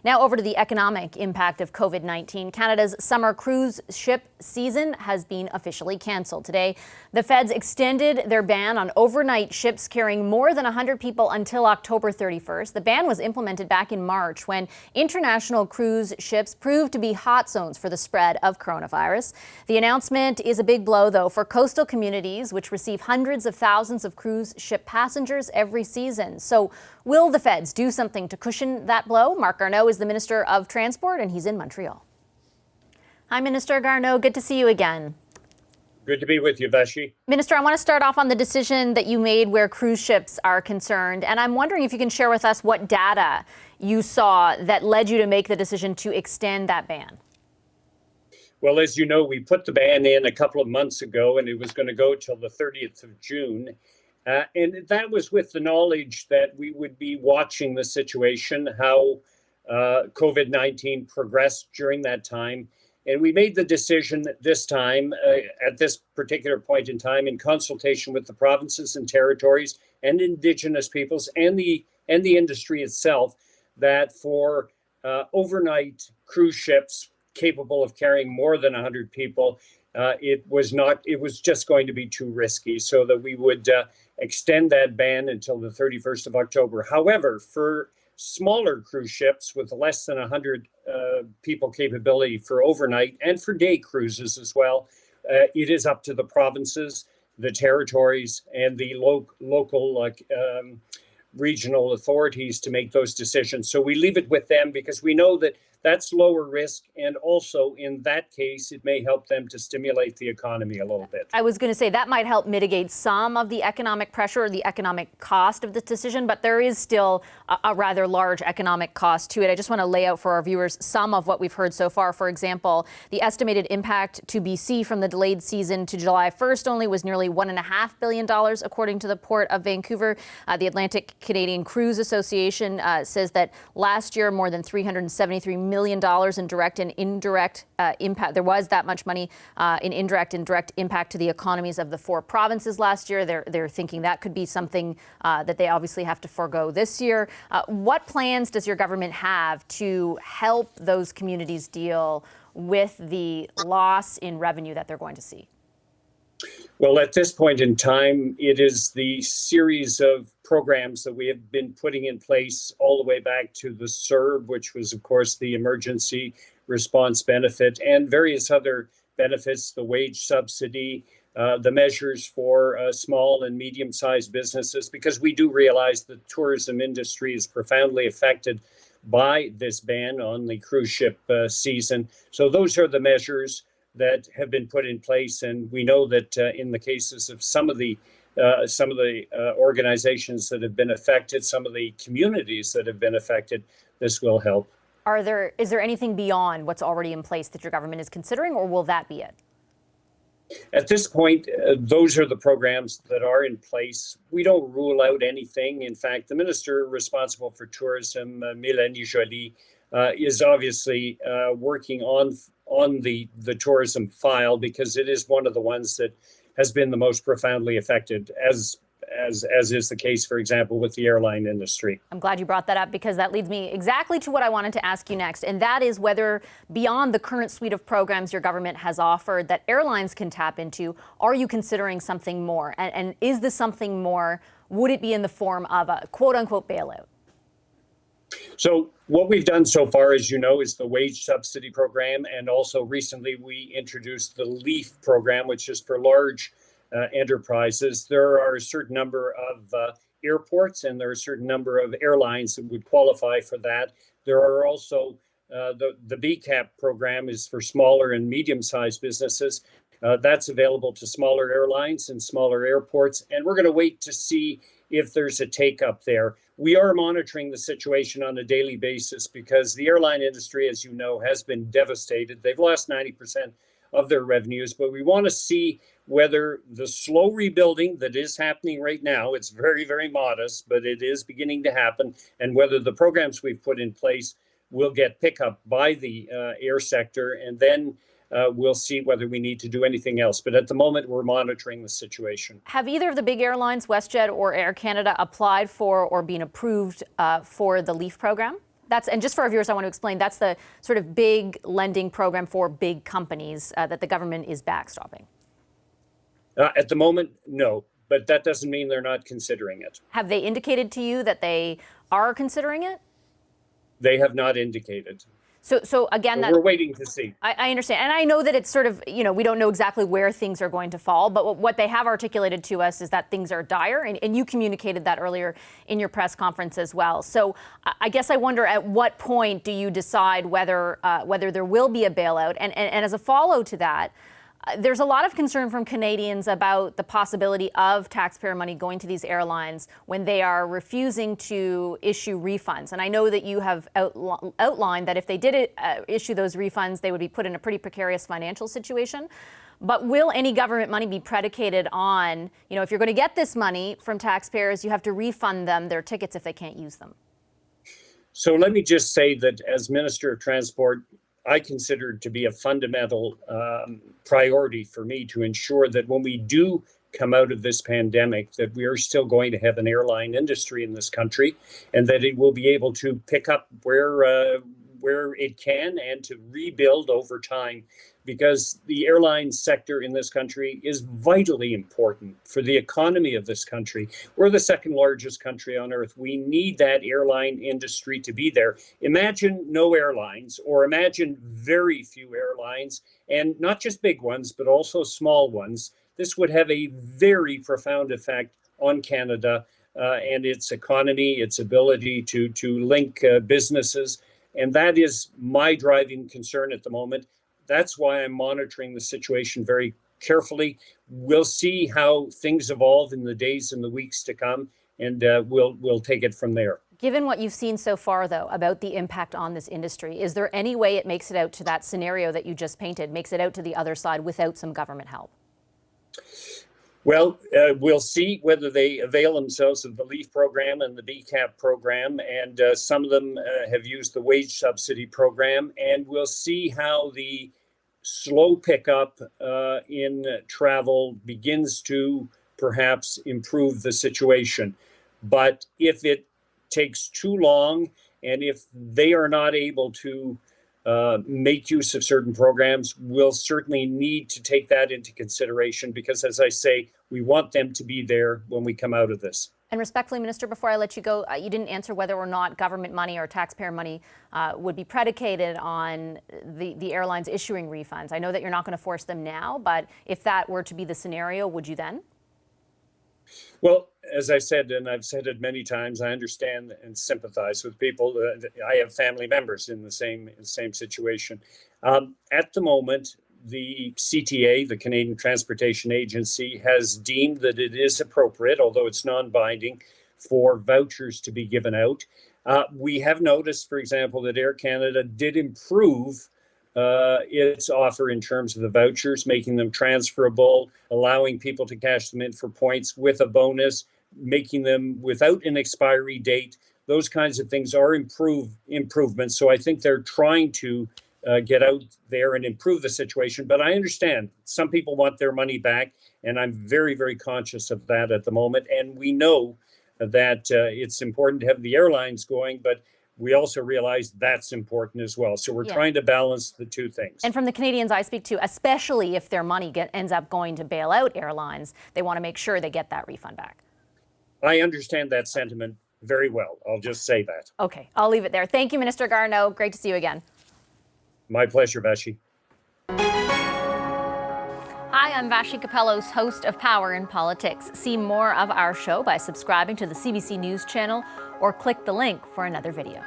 Now over to the economic impact of COVID-19. Canada's summer cruise ship season has been officially canceled. Today, the feds extended their ban on overnight ships carrying more than 100 people until October 31st. The ban was implemented back in March when international cruise ships proved to be hot zones for the spread of coronavirus. The announcement is a big blow, though, for coastal communities, which receive hundreds of thousands of cruise ship passengers every season. So will the feds do something to cushion that blow? Marc Garneau is the Minister of Transport, and he's in Montreal. Hi, Minister Garneau. Good to see you again. Good to be with you, Vashi. Minister, I want to start off on the decision that you made where cruise ships are concerned. And I'm wondering if you can share with us what data you saw that led you to make the decision to extend that ban. Well, as you know, we put the ban in a couple of months ago, and it was going to go till the 30th of June. And that was with the knowledge that we would be watching the situation, how COVID-19 progressed during that time. And we made the decision this time, at this particular point in time, in consultation with the provinces and territories and Indigenous peoples and the industry itself, that for overnight cruise ships capable of carrying more than 100 people, it was just going to be too risky, so that we would extend that ban until the 31st of October. However, for smaller cruise ships with less than 100 people capability for overnight and for day cruises as well, it is up to the provinces, the territories, and the local regional authorities to make those decisions. So we leave it with them because we know that that's lower risk, and also in that case, it may help them to stimulate the economy a little bit. I was going to say that might help mitigate some of the economic pressure or the economic cost of this decision, but there is still a rather large economic cost to it. I just want to lay out for our viewers some of what we've heard so far. For example, the estimated impact to BC from the delayed season to July 1st only was nearly $1.5 billion, according to the Port of Vancouver. The Atlantic Canadian Cruise Association says that last year, more than $373 million in direct and indirect impact. There was that much money in indirect and direct impact to the economies of the 4 provinces last year. They're thinking that could be something that they obviously have to forego this year. What plans does your government have to help those communities deal with the loss in revenue that they're going to see? Well, at this point in time, it is the series of programs that we have been putting in place all the way back to the CERB, which was, of course, the emergency response benefit, and various other benefits, the wage subsidy, the measures for small and medium-sized businesses, because we do realize the tourism industry is profoundly affected by this ban on the cruise ship season. So those are the measures that have been put in place, and we know that in the cases of some of the organizations that have been affected, some of the communities that have been affected, this will help. Is there anything beyond what's already in place that your government is considering, or will that be it? At this point, those are the programs that are in place. We don't rule out anything. In fact, the minister responsible for tourism, Mélanie Joly, is obviously working on the tourism file, because it is one of the ones that has been the most profoundly affected, as is the case, for example, with the airline industry. I'm glad you brought that up, because that leads me exactly to what I wanted to ask you next, and that is whether beyond the current suite of programs your government has offered that airlines can tap into, are you considering something more? And is this something more? Would it be in the form of a quote-unquote bailout? So what we've done so far, as you know, is the wage subsidy program. And also recently we introduced the LEAF program, which is for large enterprises. There are a certain number of airports, and there are a certain number of airlines that would qualify for that. There are also the BCAP program is for smaller and medium-sized businesses. That's available to smaller airlines and smaller airports. And we're going to wait to see if there's a take up there. We are monitoring the situation on a daily basis, because the airline industry, as you know, has been devastated. They've lost 90% of their revenues, but we want to see whether the slow rebuilding that is happening right now, it's very, very modest, but it is beginning to happen, and whether the programs we've put in place will get pickup by the air sector, and then we'll see whether we need to do anything else. But at the moment, we're monitoring the situation. Have either of the big airlines, WestJet or Air Canada, applied for or been approved for the LEAF program? And just for our viewers, I want to explain, that's the sort of big lending program for big companies that the government is backstopping. At the moment, no, but that doesn't mean they're not considering it. Have they indicated to you that they are considering it? They have not indicated. So again, we're waiting to see. I understand. And I know that it's sort of, we don't know exactly where things are going to fall, but what they have articulated to us is that things are dire. And you communicated that earlier in your press conference as well. So I guess I wonder, at what point do you decide whether there will be a bailout? And as a follow to that, there's a lot of concern from Canadians about the possibility of taxpayer money going to these airlines when they are refusing to issue refunds. And I know that you have outlined that if they did issue those refunds, they would be put in a pretty precarious financial situation. But will any government money be predicated on, if you're going to get this money from taxpayers, you have to refund them their tickets if they can't use them? So let me just say that as Minister of Transport, I consider it to be a fundamental priority for me to ensure that when we do come out of this pandemic, that we are still going to have an airline industry in this country, and that it will be able to pick up where it can and to rebuild over time, because the airline sector in this country is vitally important for the economy of this country. We're the second largest country on earth. We need that airline industry to be there. Imagine no airlines, or imagine very few airlines, and not just big ones, but also small ones. This would have a very profound effect on Canada and its economy, its ability to link businesses. And that is my driving concern at the moment. That's why I'm monitoring the situation very carefully. We'll see how things evolve in the days and the weeks to come, and we'll take it from there. Given what you've seen so far, though, about the impact on this industry, is there any way it makes it out to that scenario that you just painted, makes it out to the other side without some government help? Well, we'll see whether they avail themselves of the LEAF program and the BCAP program, and some of them have used the wage subsidy program, and we'll see how the slow pickup in travel begins to perhaps improve the situation. But if it takes too long, and if they are not able to make use of certain programs, we'll certainly need to take that into consideration, because, as I say, we want them to be there when we come out of this. And respectfully, Minister, before I let you go, you didn't answer whether or not government money or taxpayer money would be predicated on the airlines issuing refunds. I know that you're not going to force them now, but if that were to be the scenario, would you then? Well, as I said, and I've said it many times, I understand and sympathize with people. I have family members in the same situation. At the moment, the CTA, the Canadian Transportation Agency, has deemed that it is appropriate, although it's non-binding, for vouchers to be given out. We have noticed, for example, that Air Canada did improve its offer in terms of the vouchers, making them transferable, allowing people to cash them in for points with a bonus, making them without an expiry date. Those kinds of things are improvements. So I think they're trying to get out there and improve the situation. But I understand some people want their money back, and I'm very, very conscious of that at the moment. And we know that it's important to have the airlines going, but we also realize that's important as well. So we're trying to balance the two things. And from the Canadians I speak to, especially if their money ends up going to bail out airlines, they want to make sure they get that refund back. I understand that sentiment very well. I'll just say that. Okay, I'll leave it there. Thank you, Minister Garneau. Great to see you again. My pleasure, Vashi. Hi, I'm Vashi Capellos, host of Power in Politics. See more of our show by subscribing to the CBC News channel or click the link for another video.